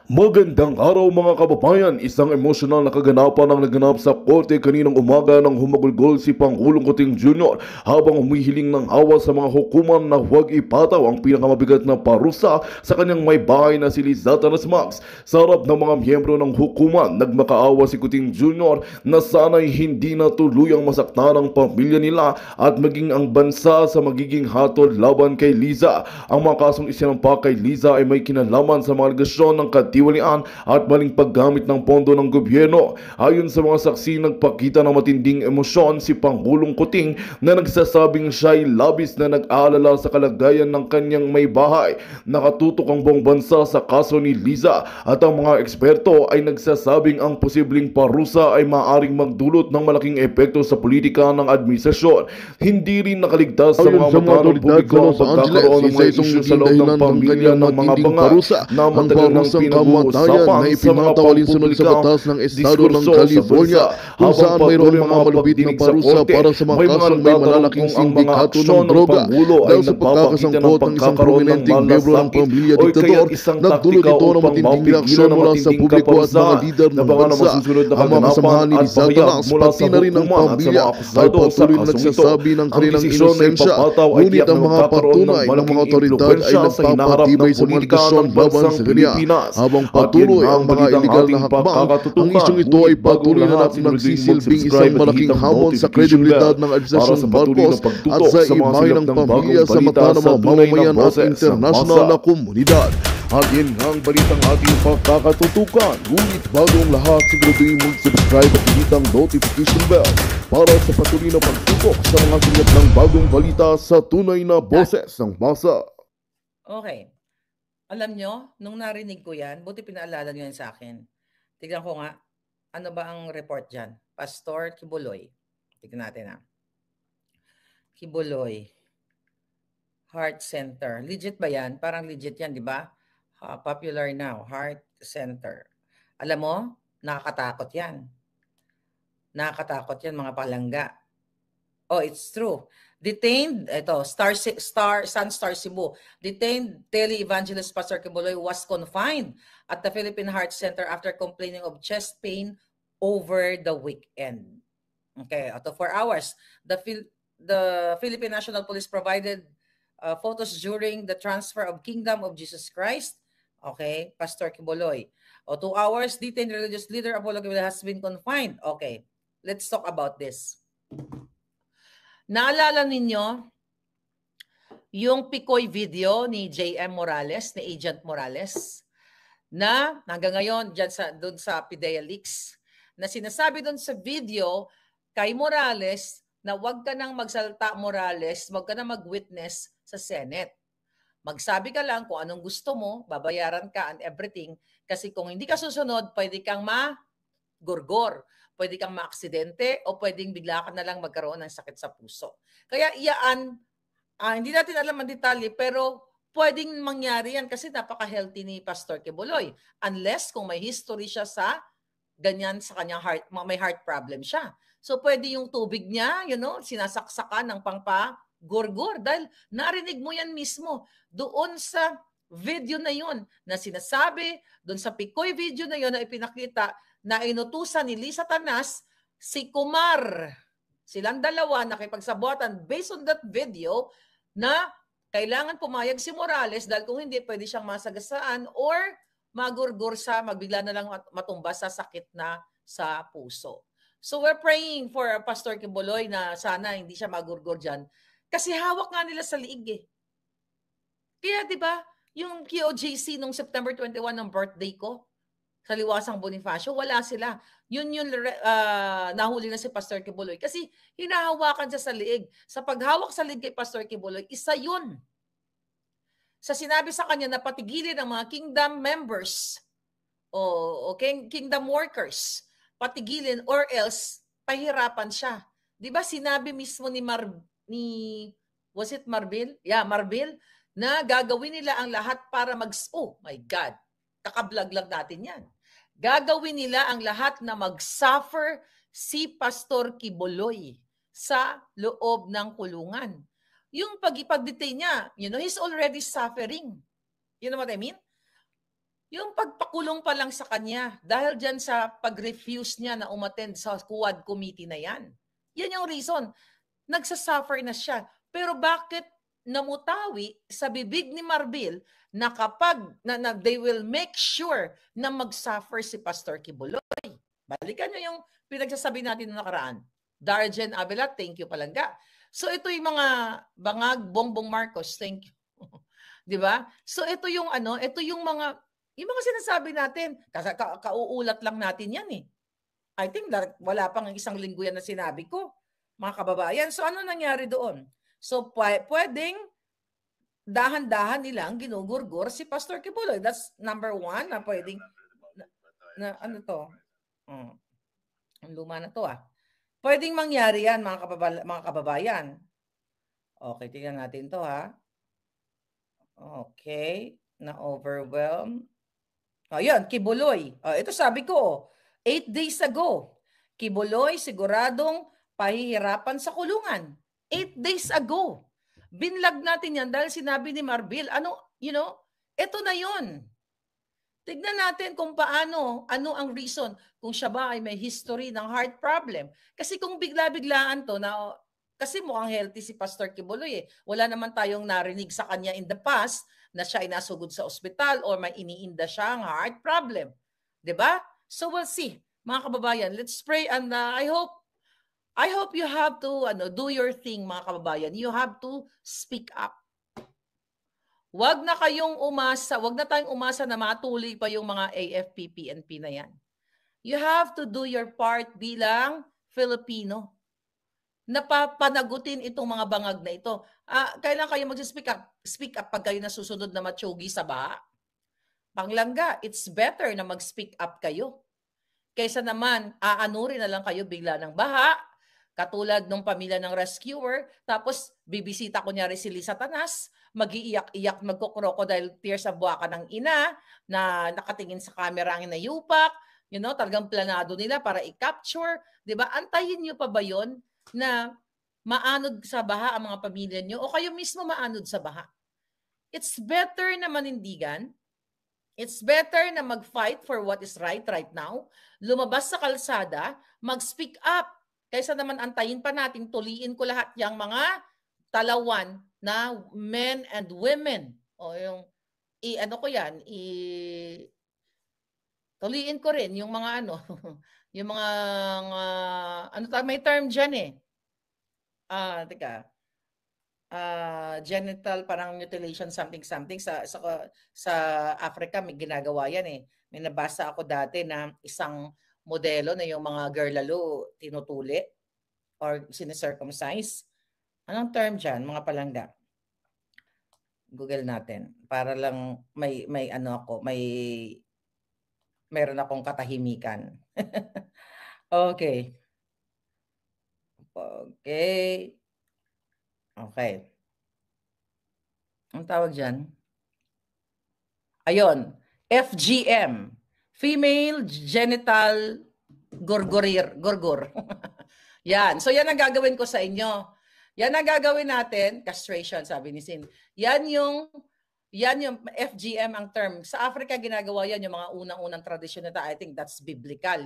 Magandang araw mga kababayan, isang emosyonal na kaganapan ang naganap sa korte kaninang umaga nang humagulgol si Pangulong Kuting Jr. habang humihiling ng awa sa mga hukuman na huwag ipataw ang pinakamabigat na parusa sa kanyang may bahay na si Lizata Max. Sa harap ng mga miyembro ng hukuman, nagmakaawa si Kuting Jr. na sana'y hindi na tuluyang masaktan ang pamilya nila at maging ang bansa sa magiging hatol laban kay Liza. Ang mga kasong isinampa kay Liza ay may kinalaman sa mga aligasyon ng katiwalian at maling paggamit ng pondo ng gobyerno. Ayon sa mga saksi, nagpakita ng matinding emosyon si Pangulong Kuting na nagsasabing siya ay labis na nag-aalala sa kalagayan ng kanyang may bahay. Nakatutok ang buong bansa sa kaso ni Liza at ang mga eksperto ay nagsasabing ang posibleng parusa ay maaaring magdulot ng malaking epekto sa politika ng administrasyon. Hindi rin nakaligtas sa mga mata ng publiko ang pagkakaroon ng mga isyu sa loob ng pamilya ng mga banga na matagal ng pinag-uusapan na ipinatawal sunod sa batas ng Estado ng California kung saan mayroong mga malupit na parusa para sa mga kasong may malalaking sindikato ng droga dahil sa pagkakasangkot ng isang prominenteng miyembro ng pamilya diktator. Nagdulot ito ng matinding reaksyon mula sa publiko at mga lider ng bansa. Ang mga kasamahan ni Lizata Max pati na rin ang pamilya ay patuloy na nagsasabi ng kanilang inosensya, ngunit ang mga patunay ng mga otoridad ay nagpapatibay sa mga aligasyon laban sa kanya. Habang patuloy ang mga iligal na hakbang, ang isyong ito ay patuloy na nagsisilbing isang malaking hamon sa kredibilidad ng Administrasyon Marcos at sa imahe ng pamilya sa mata ng mga mamamayan at internasyonal na komunidad. At yan ang balitang ating pagkakatutukan. Ngunit bago ang lahat, siguraduhin mag-subscribe at hit ang notification bell para sa patuloy na pagtutok sa mga sigat ng bagong balita sa tunay na boses ng masa. Okay. Alam nyo, nung narinig ko yan, buti pinaalala nyo yan sa akin. Tignan ko nga, ano ba ang report dyan? Pastor Kibuloy. Tignan natin ha. Kibuloy. Heart Center. Legit ba yan? Parang legit yan, di ba? Popular now. Heart Center. Alam mo, nakakatakot yan. Nakakatakot yan, mga palangga. Oh, it's true. Detained, ito, Sunstar Cebu. Detained tele-evangelist Pastor Kibuloy was confined at the Philippine Heart Center after complaining of chest pain over the weekend. Okay, out of 4 hours. The Philippine National Police provided photos during the transfer of Kingdom of Jesus Christ. Okay, Pastor Kibuloy. 2 hours, detained religious leader Apollo Kibuloy has been confined. Okay, let's talk about this. Naalala ninyo yung Picoy video ni J.M. Morales, ni Agent Morales, na hanggang ngayon doon sa PIDEA Leaks, na sinasabi doon sa video kay Morales na wag ka nang magsalita, Morales, wag ka nang mag-witness sa Senate. Magsabi ka lang kung anong gusto mo, babayaran ka and everything, kasi kung hindi ka susunod, pwede kang magurgor. Pwede kang maaksidente o pwedeng bigla ka na lang magkaroon ng sakit sa puso. Kaya iyaan, hindi natin alam ang detalye, pero pwedeng mangyari yan kasi napaka-healthy ni Pastor Kibuloy. Unless kung may history siya sa ganyan sa kanyang heart, may heart problem siya. So pwede yung tubig niya, sinasaksakan ng pangpa-gurgur dahil narinig mo yan mismo doon sa video na yun na sinasabi, doon sa Picoy video na yun na ipinakita na inutusan ni Liza Tanas si Kumar. Silang dalawa nakipagsabuatan based on that video na kailangan pumayag si Morales dahil kung hindi, pwede siyang masagasaan or magurgur sa magbigla na lang matumba sa sakit na sa puso. So we're praying for Pastor Kibuloy na sana hindi siya magurgur dyan. Kasi hawak nga nila sa liig eh. Kaya diba, yung QOJC nung September 21 ng birthday ko, sa Liwasang Bonifacio, wala sila. Yun nahuli na si Pastor Kibuloy. Kasi hinahawakan siya sa liig. Sa paghawak sa liig kay Pastor Kibuloy, isa yun. Sa sinabi sa kanya na patigilin ang mga kingdom members o kingdom workers, patigilin or else pahirapan siya. Di ba sinabi mismo ni was it Marbil? Yeah, Marbil, na gagawin nila ang lahat para oh my God, kakablog lang natin yan. Gagawin nila ang lahat na mag-suffer si Pastor Kibuloy sa loob ng kulungan. Yung pag-detain niya, he's already suffering. You know what I mean? Yung pagpakulong pa lang sa kanya dahil dyan sa pag-refuse niya na umattend sa Quad Committee na yan. Yan yung reason. Nagsasuffer na siya. Pero bakit namutawi sa bibig ni Marbil na kapag they will make sure na mag-suffer si Pastor Kibuloy? Balikan nyo yung pinagsasabi natin noong nakaraan. Darjen Avila, thank you palangga. So ito yung mga bangag Bongbong Marcos, thank you. 'Di ba? So ito yung ito yung mga sinasabi natin. Kasi kauulat lang natin 'yan eh. I think wala pang isang linggo yan na sinabi ko, mga kababayan. So ano nangyari doon? So pwedeng dahan-dahan nilang ginugurgur si Pastor Kibuloy. That's number one na pwedeng na ano to? Ang luma na to Pwedeng mangyari yan mga kababayan. Okay, tingnan natin to Okay, na-overwhelm. Ayan, Kibuloy. Ito sabi ko, 8 days ago, Kibuloy siguradong pahihirapan sa kulungan. 8 days ago. Binlag natin yan dahil sinabi ni Marbil, ito na yun. Tignan natin kung ano ang reason kung siya ba ay may history ng heart problem. Kasi kung bigla-biglaan to na kasi mukhang healthy si Pastor Kibuloy Wala naman tayong narinig sa kanya in the past na siya ay nasugod sa ospital or may iniinda siyang heart problem. 'Di ba? So we'll see. Mga kababayan, let's pray and I hope you have to do your thing mga kababayan. You have to speak up. Wag na tayong umasa na matuloy pa yung mga AFP, PNP na yan. You have to do your part bilang Filipino. Napapanagutin itong mga bangag na ito. Kailan kayo mag-speak up? Speak up pag kayo nasusunod na matsugi sa baha. Panglangga, it's better na mag-speak up kayo. Kaysa naman, aanurin na lang kayo bigla ng baha, katulad ng pamilya ng rescuer, tapos bibisita kunyari si Lisa Tanas, mag-iiyak-iyak, magko-crocodile tears sa buwaka ng ina, na nakatingin sa camera ang inayupak, talagang planado nila para i-capture. Diba? Antayin nyo pa ba yun? Na maanod sa baha ang mga pamilya nyo o kayo mismo maanod sa baha. It's better na manindigan. It's better na mag-fight for what is right now. Lumabas sa kalsada, mag-speak up. Kaysa naman antayin pa natin, tuliin ko lahat yung mga talawan na men and women. O yung, tuliin ko rin yung mga yung mga, may term dyan genital parang mutilation something sa Africa may ginagawa yan May nabasa ako dati na isang modelo na yung mga girlalo tinutuli or sinicircumcise. Anong term dyan, mga palangga? Google natin para lang meron akong katahimikan. Okay. Ang tawag dyan? Ayun. FGM. Female Genital Gorgor. Yan. So yan ang gagawin ko sa inyo. Yan ang gagawin natin. Castration, sabi ni Sin. Yan yung FGM ang term. Sa Africa, ginagawa yan yung mga unang-unang tradisyon na I think that's biblical,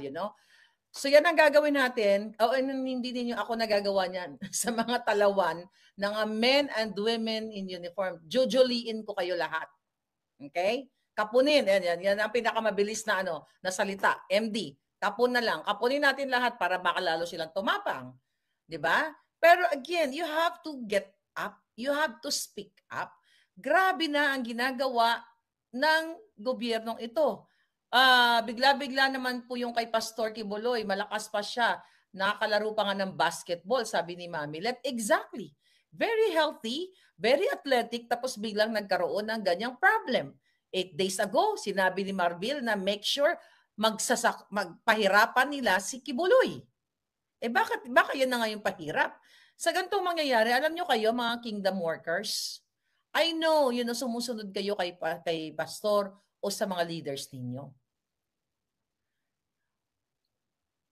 So yan ang gagawin natin. Hindi din ako nagagawa niyan sa mga talawan ng men and women in uniform. Jujuliin ko kayo lahat. Okay? Kapunin. Yan ang pinakamabilis na na salita. MD. Kapun na lang. Kapunin natin lahat para baka lalo silang tumapang. 'Di ba? Pero again, you have to get up. You have to speak up. Grabe na ang ginagawa ng gobyernong ito. Bigla-bigla naman po yung kay Pastor Kibuloy, malakas pa siya. Nakakalaro pa nga ng basketball, sabi ni Mami Let. Exactly. Very healthy, very athletic, tapos biglang nagkaroon ng ganyang problem. 8 days ago, sinabi ni Marbil na make sure magpahirapan nila si Kibuloy. Baka yan na nga yung pahirap? Sa ganitong mangyayari, alam nyo kayo mga kingdom workers, I know, sumusunod kayo kay Pastor o sa mga leaders ninyo.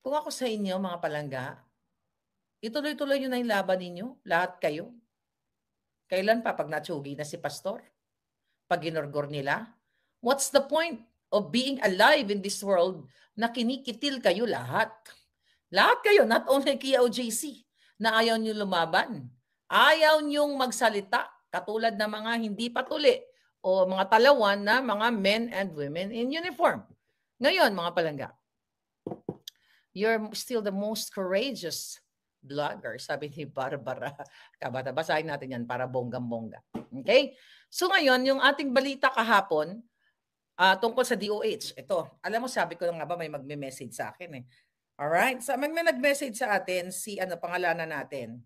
Kung ako sa inyo, mga palangga, ituloy-tuloy nyo na yung laban ninyo, lahat kayo. Kailan pa pag natsugi na si Pastor? Pag ginorgor nila? What's the point? of being alive in this world na kinikitil kayo lahat. Lahat kayo, not only KOJC, na ayaw nyo lumaban. Ayaw nyong magsalita, katulad ng mga hindi patuli o mga talawan na mga men and women in uniform. Ngayon, mga palangga, you're still the most courageous vlogger, sabi ni Barbara. Basahin natin yan para bonggang-bongga. Okay? So ngayon, yung ating balita kahapon, tungkol sa DOH. Ito, alam mo, sabi ko nga ba may magme-message sa akin eh. Alright? So may nag-message sa atin, si pangalanan natin,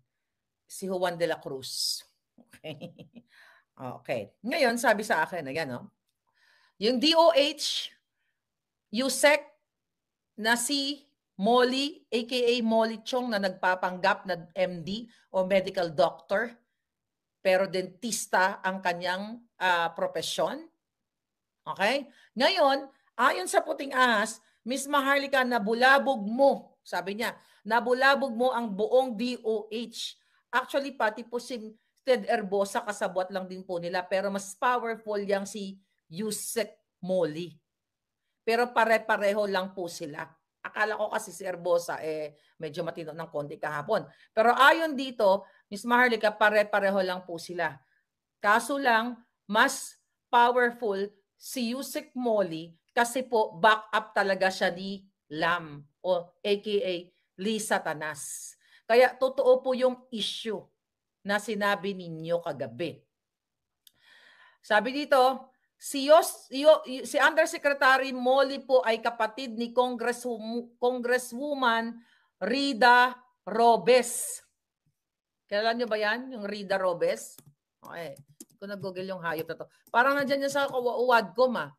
si Juan de la Cruz. Okay. Okay. Ngayon, sabi sa akin, ayan, no? Yung DOH, USEC na si Molly, aka Molly Chong, na nagpapanggap na MD o medical doctor, pero dentista ang kanyang profesyon. Okay? Ngayon, ayon sa Puting Ahas, Miss Maharlika, nabulabog mo, sabi niya, nabulabog mo ang buong DOH. Actually, pati po si Ted Erbosa, kasabwat lang din po nila, pero mas powerful yang si Yusek Molly. Pero pare-pareho lang po sila. Akala ko kasi si Erbosa medyo matino ng konti kahapon. Pero ayon dito, Miss Maharlika, pare-pareho lang po sila. Kaso lang, mas powerful si Yusek Molly kasi po back up talaga siya ni Lam o aka Lisa Tanas. Kaya totoo po yung issue na sinabi ninyo kagabi. Sabi dito, si Undersecretary Molly po ay kapatid ni Congresswoman Rida Robes. Kailan nyo ba yan? Yung Rida Robes? Okay. Kung nag-google yung hayop na to. Parang nandyan yan sa Wadcom ah.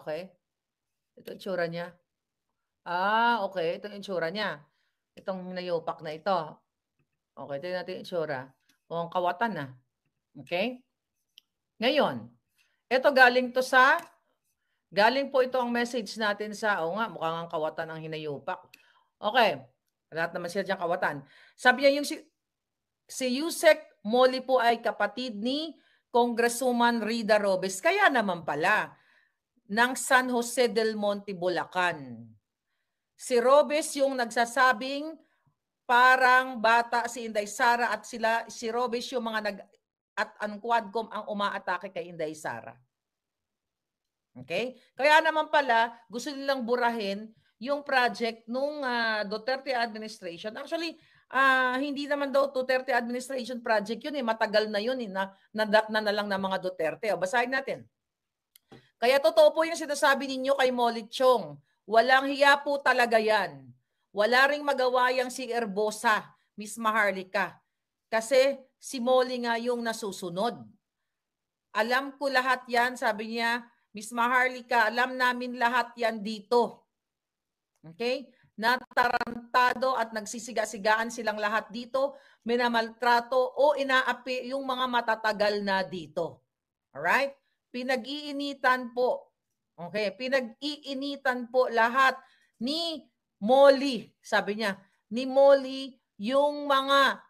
Okay. Ito yung itsura niya. Okay. Ito yung itsura niya. Itong nayopak na ito. Okay. Ito natin yung itsura. O ang kawatan na. Okay? Ngayon, ito galing po ito ang message natin sa, mukhang ang kawatan ang hinayupak. Okay. Lahat naman sila dyan kawatan. Sabi niya yung si Yusek Molly po ay kapatid ni Congresswoman Rida Robes. Kaya naman pala, ng San Jose del Monte, Bulacan. Si Robes yung nagsasabing parang bata si Inday Sara at si Robes yung mga ang Quadcom ang umaatake kay Inday Sara. Okay? Kaya naman pala, gusto nilang burahin yung project nung Duterte administration. Actually, hindi naman daw Duterte administration project yun matagal na yun na lang ng mga Duterte. Basahin natin. Kaya totoo po yung sinasabi ninyo kay Molly Chong. Walang hiya po talaga yan. Wala ring magawa yang si Erbosa, Miss Maharlika. Kasi si Molly nga yung nasusunod. Alam ko lahat yan, sabi niya, Miss Maharlika, alam namin lahat yan dito. Okay? Natarantado at nagsisiga-sigaan silang lahat dito, minamaltrato o inaapi yung mga matatagal na dito. Alright? Pinag-iinitan po. Okay? Pinag-iinitan po lahat ni Molly. Sabi niya, ni Molly yung mga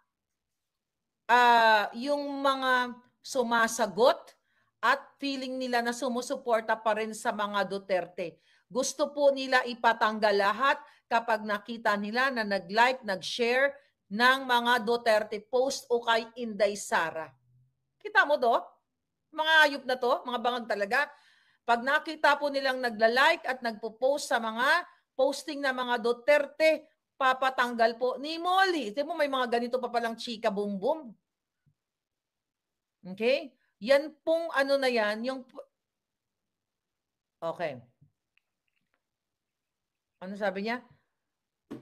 sumasagot at feeling nila na sumusuporta pa rin sa mga Duterte. Gusto po nila ipatanggal lahat kapag nakita nila na nag-like, nag-share ng mga Duterte post o kay Inday Sara. Kita mo do? Mga ayup na to, mga bangag talaga. Pag nakita po nilang nagla-like at nagpo-post sa mga posting na mga Duterte, papatanggal po ni Molly. Ito mo, may mga ganito pa palang chika boom boom. Okay? Yan pong ano na yan, yung... Okay. Ano sabi niya?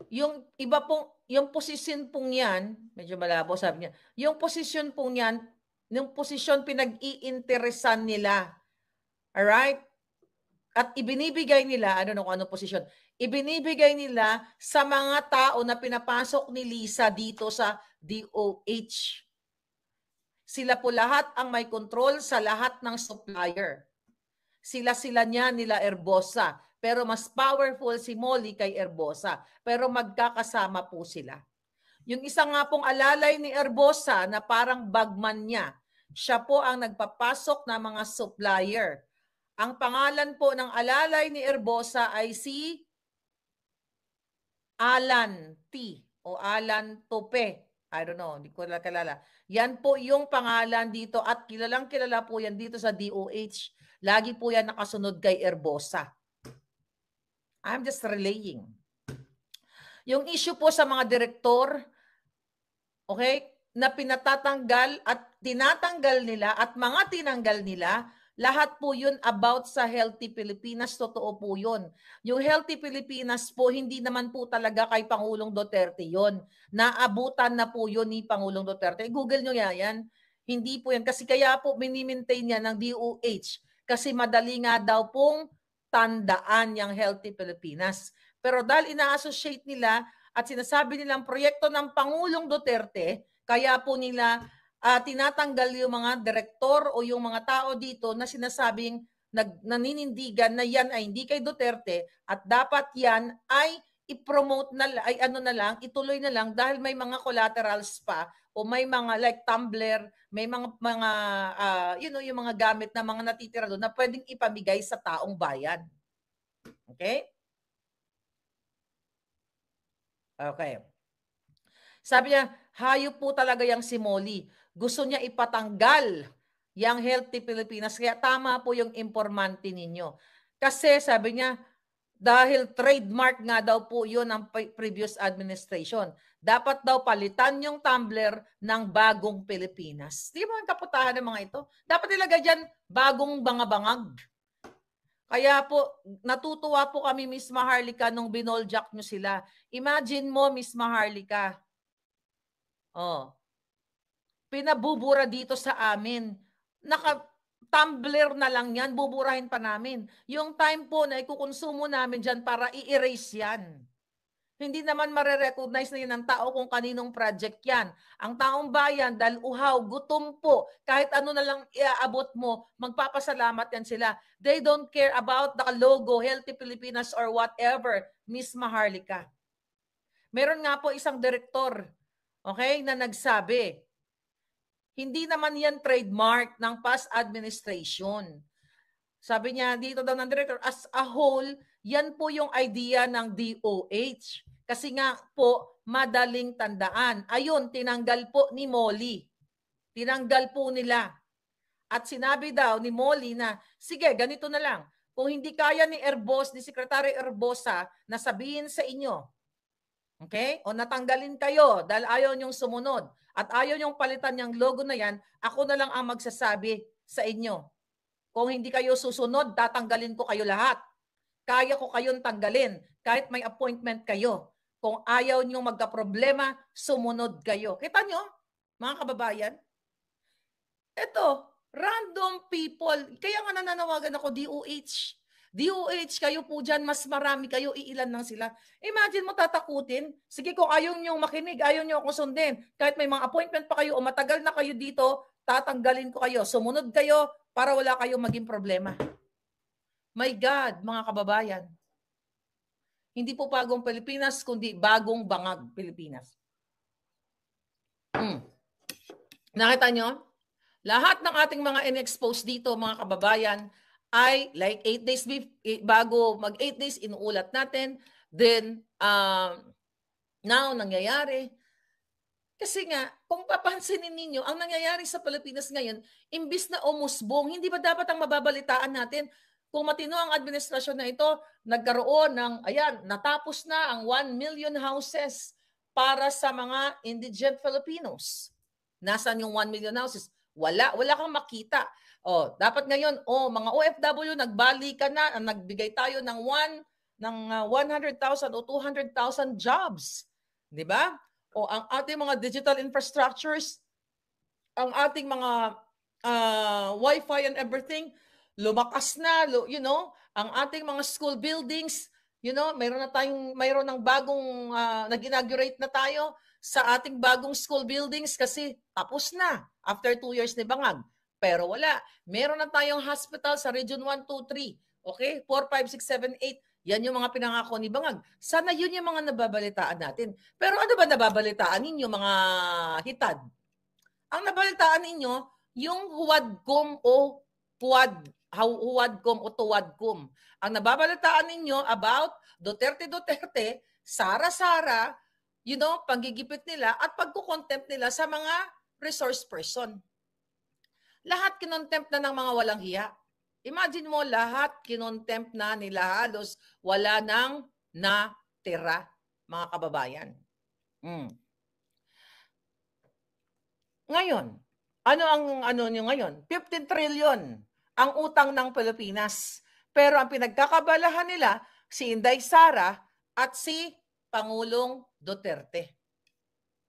Yung iba pong, yung posisyon pong yan, medyo malabo sabi niya, yung posisyon pong yan, yung posisyon pinag-iinteresan nila. Alright? At ibinibigay nila, ano posisyon? Ibinibigay nila sa mga tao na pinapasok ni Lisa dito sa DOH. Sila po lahat ang may control sa lahat ng supplier. Sila niya nila Erbosa. Pero mas powerful si Molly kay Erbosa. Pero magkakasama po sila. Yung isa nga pong alalay ni Erbosa na parang bagman niya, siya po ang nagpapasok ng mga supplier. Ang pangalan po ng alalay ni Herbosa ay si Alan T. o Alan Tope. I don't know, hindi ko kilala. Yan po yung pangalan dito at kilalang kilala po yan dito sa DOH. Lagi po yan nakasunod kay Herbosa. I'm just relaying. Yung issue po sa mga direktor, okay, na pinatatanggal at tinatanggal nila at mga tinanggal nila, lahat po yun about sa Healthy Pilipinas. Totoo po yun. Yung Healthy Pilipinas po, hindi naman po talaga kay Pangulong Duterte yun. Naabutan na po yun ni Pangulong Duterte. Google nyo yan. Hindi po yan. Kasi kaya po minimaintain yan ng DOH. Kasi madali nga daw pong tandaan yung Healthy Pilipinas. Pero dahil ina-associate nila at sinasabi nilang proyekto ng Pangulong Duterte, kaya po nila tinatanggal yung mga direktor o yung mga tao dito na sinasabing naninindigan na yan ay hindi kay Duterte at dapat yan ay i-promote na ay ano na lang, ituloy na lang dahil may mga collaterals pa o may mga like Tumblr, may mga yung mga gamit na mga natitira doon na pwedeng ipamigay sa taong bayan. Okay? Okay. Sabi niya, hayop po talaga yung si Molly. Gusto niya ipatanggal yung Healthy Pilipinas. Kaya tama po yung informante ninyo. Kasi sabi niya, dahil trademark nga daw po yun ng previous administration. Dapat daw palitan yung Tumblr ng Bagong Pilipinas. Di mo ang kaputahan ng mga ito? Dapat ilagay dyan, Bagong Bangabangag. Kaya po, natutuwa po kami, Miss Maharlika, nung binoljak nyo sila. Imagine mo, Miss Maharlika, pinabubura dito sa amin. Naka-Tumblr na lang yan, buburahin pa namin. Yung time po na ikukonsumo namin dyan para i-erase yan. Hindi naman marirecognize na yun ng tao kung kaninong project yan. Ang taong bayan, dahil uhaw, gutom po, kahit ano na lang iaabot mo, magpapasalamat yan sila. They don't care about the logo, Healthy Pilipinas or whatever, Miss Maharlika. Meron nga po isang direktor, okay, na nagsabi, hindi naman yan trademark ng past administration. Sabi niya, dito daw ng director, as a whole, yan po yung idea ng DOH. Kasi nga po, madaling tandaan. Ayun, tinanggal po ni Molly. Tinanggal po nila. At sinabi daw ni Molly na, sige, ganito na lang. Kung hindi kaya ni Secretary Herbosa na sabihin sa inyo, okay? O natanggalin kayo dahil ayaw niyong sumunod at ayaw niyong palitan yung logo na yan, ako na lang ang magsasabi sa inyo. Kung hindi kayo susunod, tatanggalin ko kayo lahat. Kaya ko kayong tanggalin kahit may appointment kayo. Kung ayaw niyong magka-problema, sumunod kayo. Kita niyo, mga kababayan? Ito, random people. Kaya nga nananawagan ako, DOH. DOH, kayo po dyan, mas marami kayo, iilan lang sila. Imagine mo tatakutin. Sige, kung ayaw niyong makinig, ayaw niyo akong sundin. Kahit may mga appointment pa kayo o matagal na kayo dito, tatanggalin ko kayo. Sumunod kayo para wala kayong maging problema. My God, mga kababayan. Hindi po Bagong Pilipinas, kundi Bagong Bangag Pilipinas. Nakita nyo? Lahat ng ating mga in-expose dito, mga kababayan, ay like 8 days bago mag 8 days, inuulat natin. Then, now, nangyayari. Kasi nga, kung papansinin ninyo, ang nangyayari sa Pilipinas ngayon, imbis na umusbong, hindi ba dapat ang mababalitaan natin? Kung matino ang administrasyon na ito, nagkaroon ng, ayan, natapos na ang 1 million houses para sa mga indigent Filipinos. Nasaan yung 1 million houses? Wala kang makita. Dapat ngayon, mga OFW, nagbalikan na, nagbigay tayo ng 100,000 o 200,000 jobs. Di ba? Ang ating mga digital infrastructures, ang ating mga Wi-Fi and everything, lumakas na, ang ating mga school buildings, mayroon ng bagong nag-inaugurate na tayo sa ating bagong school buildings kasi tapos na after 2 years ni Bangag. Pero wala. Meron na tayong hospital sa Region 1, 2, 3. Okay? 4, 5, 6, 7, 8. Yan yung mga pinangako ni Bangag. Sana yun yung mga nababalitaan natin. Pero ano ba nababalitaan ninyo, mga hitad? Ang nababalitaan ninyo, yung Huwadcom o Puad huwadkom o tuwadkom. Ang nababalitaan ninyo about Duterte, Sara, panggigipit nila at pagkukontempt nila sa mga resource person. Lahat kinontempt na ng mga walang hiya. Imagine mo, lahat kinontempt na nila, halos wala nang natira, mga kababayan. Ngayon, ano nyo ngayon? 15 trillion ang utang ng Pilipinas. Pero ang pinagkakabalahan nila, si Inday Sara at si Pangulong Duterte.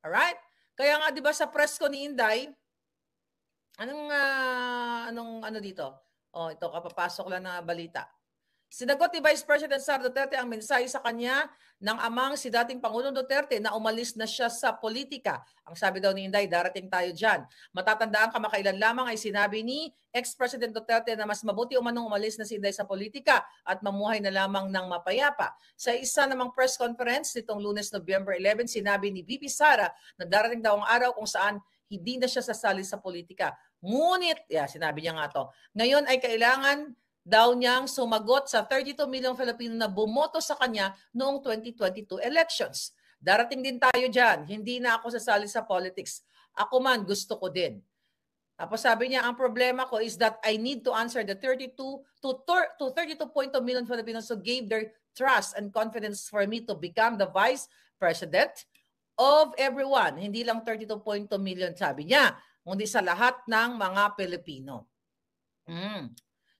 Alright? Kaya nga 'di ba sa press ko ni Inday, ano dito? Ito kapapasok lang na balita. Sinagot ni Vice President Sara Duterte ang mensahe sa kanya ng amang si dating Pangulong Duterte na umalis na siya sa politika. Ang sabi daw ni Inday, darating tayo dyan. Matatandaan kamakailan lamang ay sinabi ni ex-President Duterte na mas mabuti umanong umalis na si Inday sa politika at mamuhay na lamang ng mapayapa. Sa isa namang press conference nitong Lunes, November 11, sinabi ni VP Sara na darating daw ang araw kung saan hindi na siya sasali sa politika. Ngunit, sinabi niya nga to, ngayon ay kailangan daw niyang sumagot sa 32 milyong Filipino na bumoto sa kanya noong 2022 elections. Darating din tayo dyan. Hindi na ako sasali sa politics. Ako man, gusto ko din. Tapos sabi niya, ang problema ko is that I need to answer the 32 to 32.2 million Filipinos who gave their trust and confidence for me to become the Vice President of everyone. Hindi lang 32.2 million, sabi niya, kundi sa lahat ng mga Pilipino.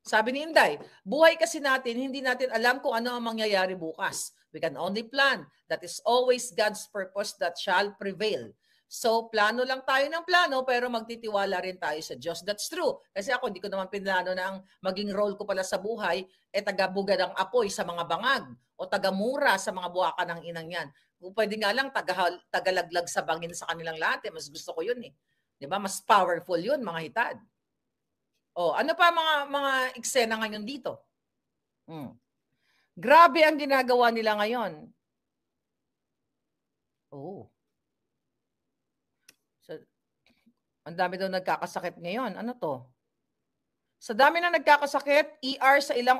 Sabi ni Inday, buhay kasi natin, hindi natin alam kung ano ang mangyayari bukas. We can only plan. That is always God's purpose that shall prevail. So, plano lang tayo ng plano, pero magtitiwala rin tayo sa Diyos. That's true. Kasi ako, hindi ko naman pinlano na ang maging role ko pala sa buhay, tagabuga ng apoy sa mga bangag o tagamura sa mga buwakan ng inang yan. Kung pwede nga lang, tagalaglag sa bangin sa kanilang lahat. Mas gusto ko yun eh. Diba? Mas powerful yun, mga hitad. Ano pa mga eksena ngayon dito? Grabe ang ginagawa nila ngayon. So, ang dami daw nagkakasakit ngayon. Ano to? Sa dami na nagkakasakit, ER sa ilang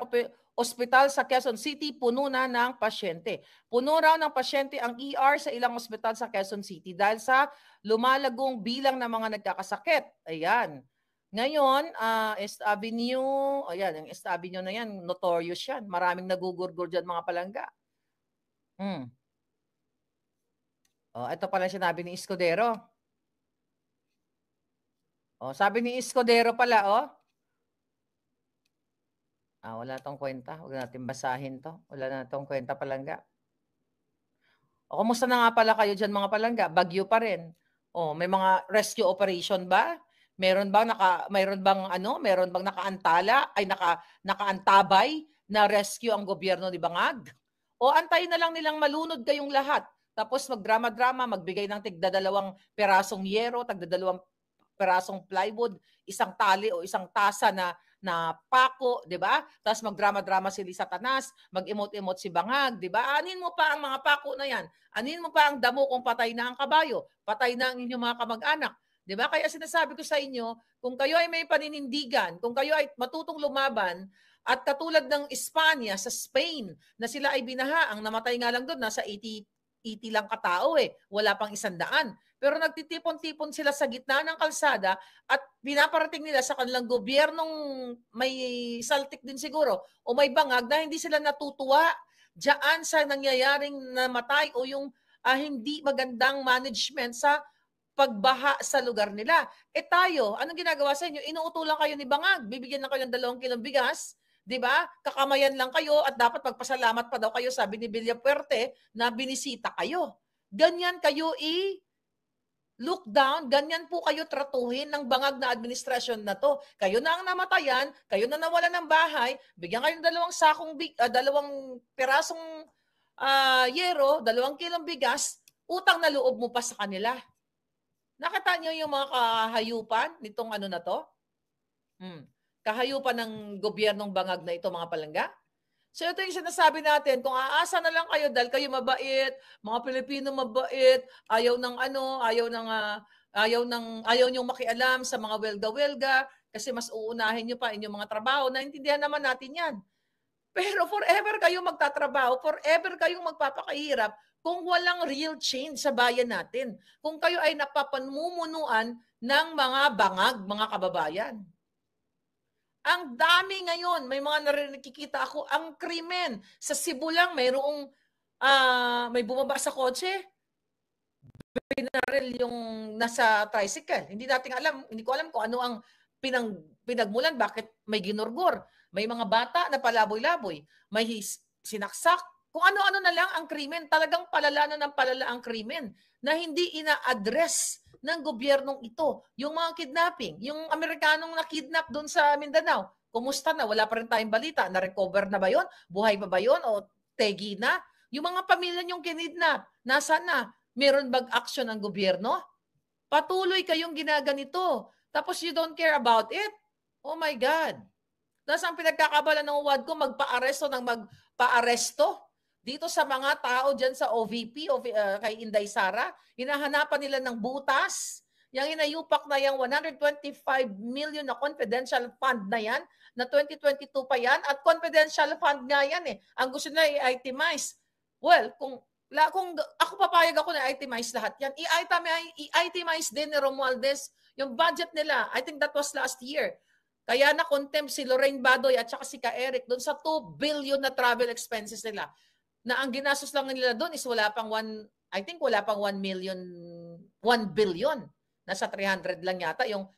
ospital sa Quezon City, puno na ng pasyente. Puno raw ng pasyente ang ER sa ilang ospital sa Quezon City dahil sa lumalagong bilang ng mga nagkakasakit. Ayan. Ngayon, East Avenue, yung East Avenue na yan, notorious yan. Maraming nagugurgur dyan mga palangga. Ito pala sinabi ni Escudero. Sabi ni Escudero pala, wala tong kwenta. Huwag natin basahin to. Wala na tong kwenta palangga. Kumusta na nga pala kayo dyan mga palangga? Bagyo pa rin. May mga rescue operation ba? Meron bang nakaantala ay nakaantabay na rescue ang gobyerno ni Bangag? O antayin na lang nilang malunod kayong lahat. Tapos magdrama-drama, magbigay ng tigdadalawang perasong yero, tigdadalawang perasong plywood, isang tali o isang tasa na pako, 'di ba? Tapos magdrama-drama si Satanas, mag-emote-emote si Bangag, 'di ba? Anin mo pa ang mga pako na 'yan. Anin mo pa ang damo kung patay na ang kabayo, patay na ang inyong mga kamag-anak. Diba? Kaya sinasabi ko sa inyo, kung kayo ay may paninindigan, kung kayo ay matutong lumaban, at katulad ng Espanya sa Spain, na sila ay binaha, ang namatay nga lang doon, nasa 80 lang katao wala pang 100. Pero nagtitipon-tipon sila sa gitna ng kalsada at pinaparating nila sa kanilang gobyernong may saltik din siguro o may bangag na hindi sila natutuwa diyan sa nangyayaring namatay o yung hindi magandang management sa pagbaha sa lugar nila. Tayo, anong ginagawa sa inyo? Inuutulan kayo ni Bangag. Bibigyan na kayo ng 2 kilong bigas. Diba? Kakamayan lang kayo at dapat magpasalamat pa daw kayo, sabi ni Villapuerte, na binisita kayo. Ganyan kayo look down, ganyan po kayo tratuhin ng Bangag na administrasyon na to. Kayo na ang namatayan, kayo na nawalan ng bahay, bigyan kayo ng 2 perasong yero, 2 kilong bigas, utang na loob mo pa sa kanila. Nakita niyo yung mga kahayupan nitong ano na to? Kahayupan ng gobyernong Bangag na ito, mga palangga. So ito yung sinasabi natin, kung aasa na lang kayo dahil kayo mabait, mga Pilipino mabait, ayaw niyong makialam sa mga welga-welga, kasi mas uunahin nyo pa inyong mga trabaho. Naintindihan naman natin yan. Pero forever kayong magtatrabaho, forever kayong magpapakahirap kung walang real change sa bayan natin. Kung kayo ay napapanmumunuan ng mga bangag, mga kababayan. Ang dami ngayon, may mga nakikita ako, ang krimen. Sa Cebu lang, may bumaba sa kotse, pinaril yung nasa tricycle. Hindi ko alam kung ano ang pinagmulan, bakit may ginurgor. May mga bata na palaboy-laboy, may sinaksak. Kung ano-ano na lang ang krimen, talagang palala na ng palala ang krimen na hindi ina-address ng gobyernong ito. Yung mga kidnapping, yung Amerikanong na-kidnap doon sa Mindanao, kumusta na? Wala pa rin tayong balita. Na-recover na ba yun? Buhay pa ba yun? O tegi na? Yung mga pamilya nyong kinidnap, nasaan na? Meron bang action ng gobyerno? Patuloy kayong ginaganito. Tapos you don't care about it? Oh my God. Tapos ang pinagkakabala ng UWAD ko, magpa-aresto ng magpa-aresto dito sa mga tao dyan sa OVP, kay Inday Sara. Hinahanapan nila ng butas. Yung inayupak na yung 125 million na confidential fund na yan, na 2022 pa yan, at confidential fund nga yan eh. Ang gusto nila i-itemize. Well, kung ako papayag ako na i-itemize lahat yan, i-itemize din ni Romualdez yung budget nila. I think that was last year. Kaya na-contempt si Lorraine Badoy at saka si Ka Eric doon sa 2 billion na travel expenses nila. Na ang ginastos lang nila doon is wala pang 1 billion. Nasa 300 lang yata yung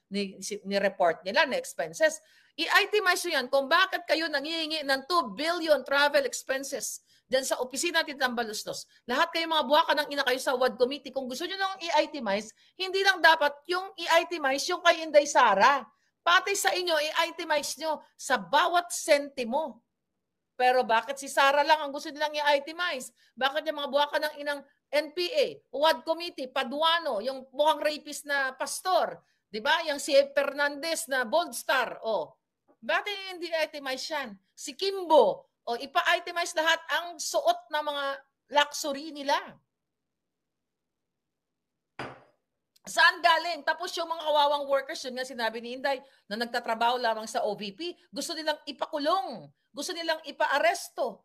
ni-report nila na expenses. I-itemize yan kung bakit kayo nangihingi ng 2 billion travel expenses dyan sa opisina natin ng Balustos. Lahat kayo mga buwaka ng ina kayo sa WAD committee. Kung gusto nyo nang i-itemize, hindi lang dapat yung i-itemize yung kay Inday Sara. Pati sa inyo, i-itemize nyo sa bawat sentimo. Pero bakit si Sara lang ang gusto nilang i-itemize? Bakit yung mga buwaka ng inang NPA, WAD Committee, Paduano, yung mukhang rapist na pastor, di ba? Yung si Fernandez na Bold Star. Bakit hindi i-itemize yan? Si Kimbo, ipa-itemize lahat ang suot na mga luxury nila. Saan galing? Tapos yung mga kawawang workers, yun nga sinabi ni Inday, na nagtatrabaho lamang sa OVP, gusto nilang ipakulong, gusto nilang ipa-aresto.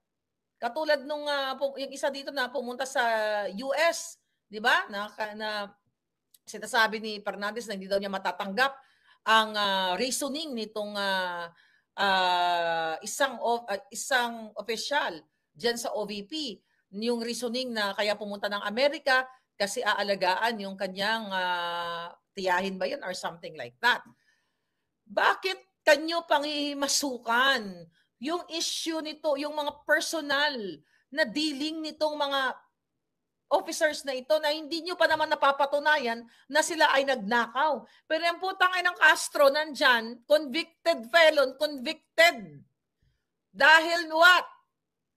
Katulad nung yung isa dito na pumunta sa US, di ba? Na sinasabi ni Fernandez na hindi daw niya matatanggap ang reasoning nitong isang opisyal diyan sa OVP. Yung reasoning na kaya pumunta ng Amerika kasi aalagaan yung kanyang tiyahin ba yun or something like that. Bakit kanyo pangihimasukan yung issue nito, yung mga personal na dealing nitong mga officers na ito na hindi nyo pa naman napapatunayan na sila ay nagnakaw. Pero yung putang ay ng Castro nandyan, convicted felon, convicted. Dahil what?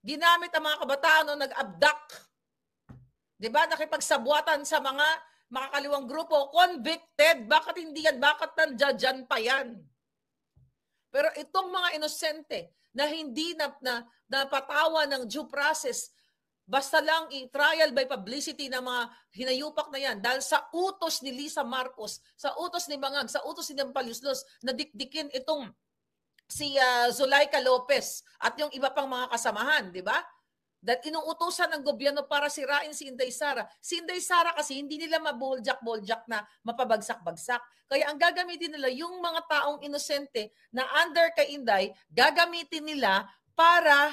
Ginamit ang mga kabataan no, nag-abduct. Diba? Nakipagsabuatan sa mga makakaliwang grupo, convicted. Bakit hindi yan? Bakit nandiyan pa yan? Pero itong mga inosente na hindi napatawa ng due process, basta lang i-trial by publicity ng mga hinayupak na yan dahil sa utos ni Lisa Marcos, sa utos ni Bangag, sa utos ni Paluslos na dikdikin itong si Zulaika Lopez at yung iba pang mga kasamahan, di ba? Dahil inuutosan ng gobyerno para sirain si Inday Sara. Si Inday Sara kasi hindi nila mabuljak-buljak na mapabagsak-bagsak. Kaya ang gagamitin nila, yung mga taong inosente na under kay Inday, gagamitin nila para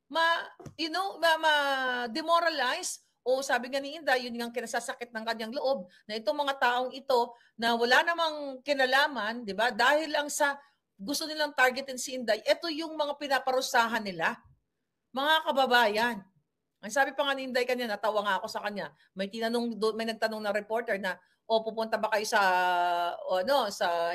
ma-demoralize o sabi nga ni Inday, yun yung kinasasakit ng kanyang loob na itong mga taong ito na wala namang kinalaman, di ba? Dahil lang sa gusto nilang targetin si Inday, ito yung mga pinaparusahan nila. Mga kababayan, ang sabi pa nga ni Inday kanya, natawa nga ako sa kanya. May nagtanong na reporter na, pupunta ba kayo sa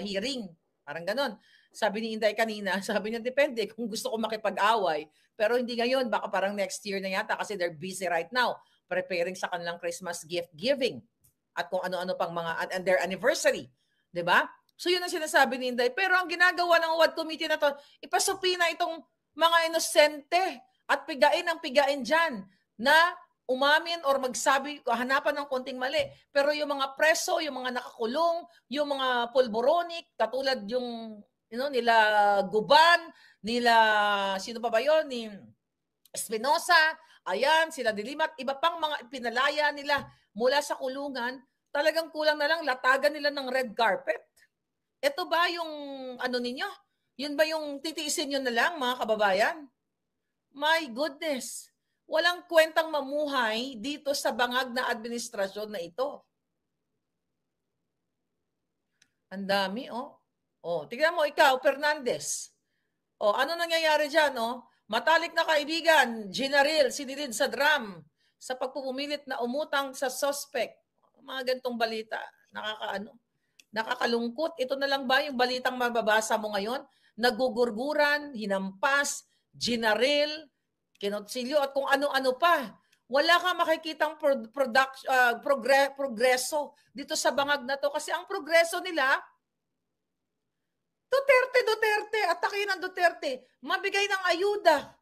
hearing? Parang ganon. Sabi ni Inday kanina, sabi niya, depende kung gusto ko makipag-away. Pero hindi ngayon, baka parang next year na yata kasi they're busy right now preparing sa kanilang Christmas gift giving at kung ano-ano pang mga and their anniversary. Diba? So yun ang sinasabi ni Inday. Pero ang ginagawa ng WAD committee na to, ipasupi na itong mga inosente at pigain ang pigain dyan na umamin or magsabi, hanapan ng konting mali. Pero yung mga preso, yung mga nakakulong, yung mga pulboronic, katulad yung nila Guban, nila, sino pa ba yun? Ni Espinosa, ayan, sila Dilimat, iba pang mga pinalaya nila mula sa kulungan, talagang kulang na lang latagan nila ng red carpet. Ito ba yung ano ninyo? Yun ba yung titiisin nyo na lang, mga kababayan? My goodness. Walang kwentang mamuhay dito sa bangag na administrasyon na ito. Ang dami, oh. Oh, tignan mo ikaw, Fernandez. Oh, ano nangyayari diyan, oh? Matalik na kaibigan, ginaril, sinilid sa drum sa pagpupumilit na umutang sa suspect. Mga gantong balita, nakakalungkot. Ito na lang ba yung balitang mababasa mo ngayon? Nagugurguran, hinampas, ginaril, kinotsilyo at kung ano-ano pa. Wala kang makikitang progreso dito sa bangag na to kasi ang progreso nila, Duterte, atakin ng Duterte, mabigay ng ayuda.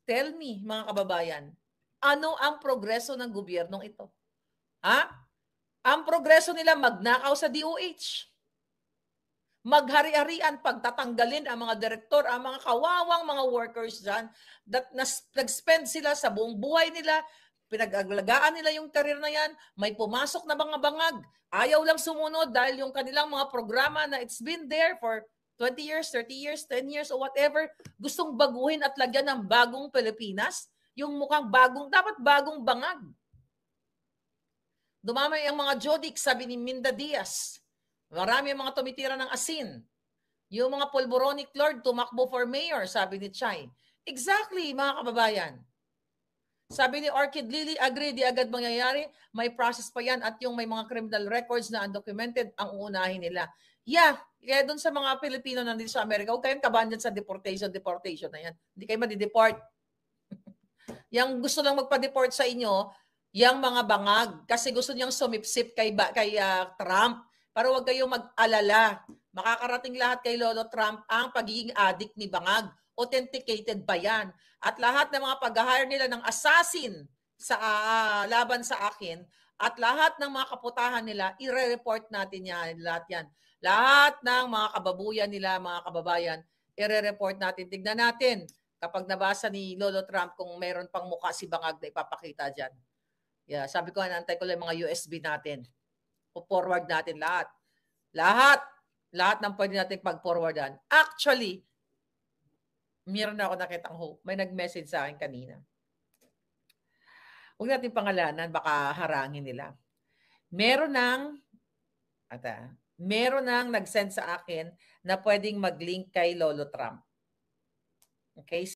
Tell me, mga kababayan, ano ang progreso ng gobyernong ito? Ha? Ang progreso nila magnakaw sa DOH. Maghari-harian, pagtatanggalin ang mga direktor, ang mga kawawang mga workers dyan, that nag-spend sila sa buong buhay nila, pinag-aglagaan nila yung career na yan, may pumasok na mga bangag, ayaw lang sumunod dahil yung kanilang mga programa na it's been there for 20 years, 30 years, 10 years, or whatever, gustong baguhin at lagyan ng bagong Pilipinas, yung mukhang bagong, dapat bagong bangag. Dumamay ang mga Jodik, sabi ni Minda Diaz. Marami ang mga tumitira ng asin. Yung mga pulboronic lord tumakbo for mayor, sabi ni Chay. Exactly, mga kababayan. Sabi ni Orchid Lily, agree, di agad mangyayari. May process pa yan at yung may mga criminal records na undocumented ang uunahin nila. Yeah, kaya dun sa mga Pilipino nandito sa Amerika, huwag kayong kabahan dyan sa deportation na yan. Hindi kayo madideport. Yang gusto lang magpa-deport sa inyo, yung mga bangag, kasi gusto niyang sumipsip kay Trump. Pero huwag kayong mag-alala. Makakarating lahat kay Lolo Trump ang pagiging addict ni bangag. Authenticated ba yan? At lahat ng mga pag-hire nila ng assassin sa laban sa akin at lahat ng mga kaputahan nila, i-report natin yan. Lahat yan. Lahat ng mga kababuyan nila, mga kababayan, i-report natin. Tignan natin kapag nabasa ni Lolo Trump kung meron pang mukha si bangag na ipapakita dyan. Yeah, sabi ko, naantay ko lang mga USB natin. Forward natin lahat. Lahat ng pwede natin pag-forwardan. Actually, meron na ako nakitang hope. May nag-message sa akin kanina. Huwag natin pangalanan, baka harangin nila. Meron nang nag-send sa akin na pwedeng mag-link kay Lolo Trump. Okay?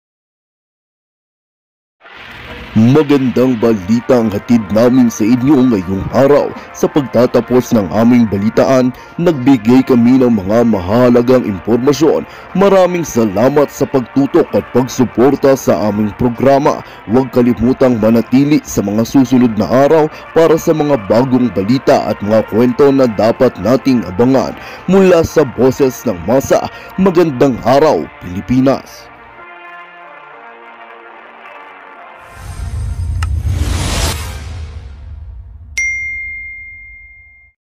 Magandang balita ang hatid namin sa inyo ngayong araw. Sa pagtatapos ng aming balitaan, nagbigay kami ng mga mahalagang impormasyon. Maraming salamat sa pagtutok at pagsuporta sa aming programa. Huwag kalimutang manatili sa mga susunod na araw para sa mga bagong balita at mga kwento na dapat nating abangan. Mula sa Boses ng Masa, magandang araw, Pilipinas!